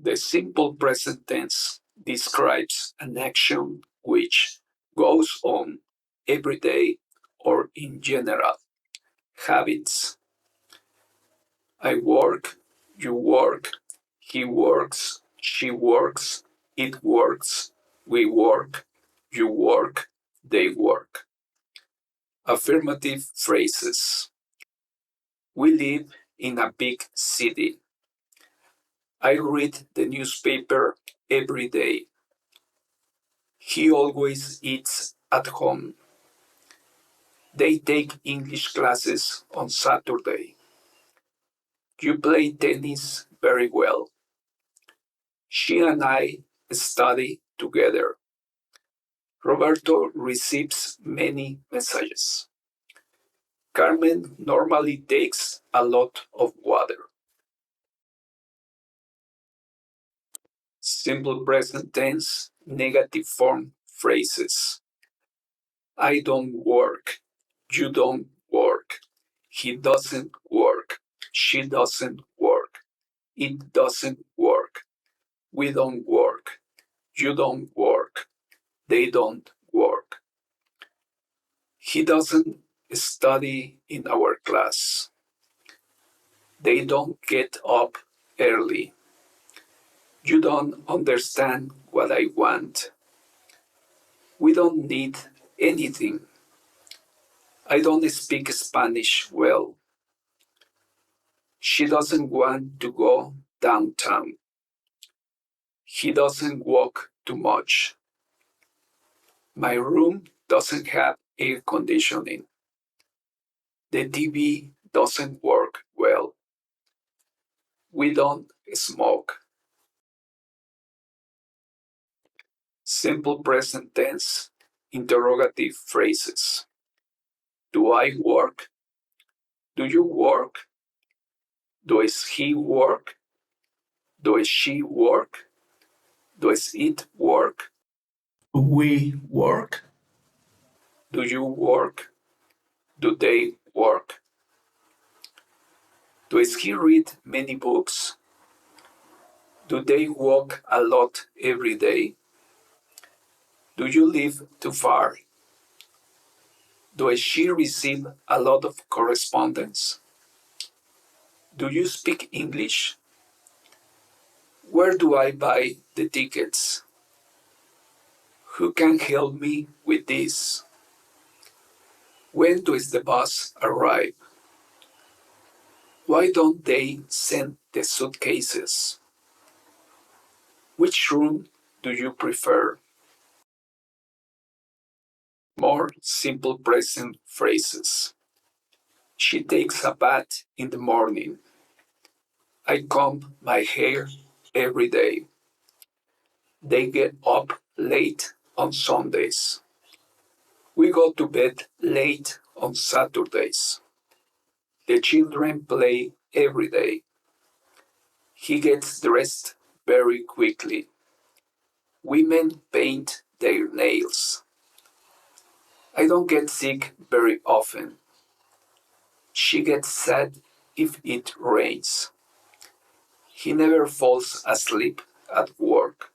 The simple present tense describes an action which goes on every day or in general. Habits. I work, you work, he works, she works, it works, we work, you work, they work. Affirmative phrases. We live in a big city. I read the newspaper every day. He always eats at home. They take English classes on Saturday. You play tennis very well. She and I study together. Roberto receives many messages. Carmen normally takes a lot of water. Simple present tense, negative form phrases. I don't work. You don't work. He doesn't work. She doesn't work. It doesn't work. We don't work. You don't work. They don't work. He doesn't study in our class. They don't get up early. You don't understand what I want. We don't need anything. I don't speak Spanish well. She doesn't want to go downtown. He doesn't walk too much. My room doesn't have air conditioning. The TV doesn't work well. We don't smoke. Simple present tense, interrogative phrases. Do I work? Do you work? Does he work? Does she work? Does it work? Do we work? Do you work? Do they work? Does he read many books? Do they walk a lot every day? Do you live too far? Does she receive a lot of correspondence? Do you speak English? Where do I buy the tickets? Who can help me with this? When does the bus arrive? Why don't they send the suitcases? Which room do you prefer? More simple present phrases. She takes a bath in the morning. I comb my hair every day. They get up late on Sundays. We go to bed late on Saturdays. The children play every day. He gets dressed very quickly. Women paint their nails. I don't get sick very often. She gets sad if it rains. He never falls asleep at work.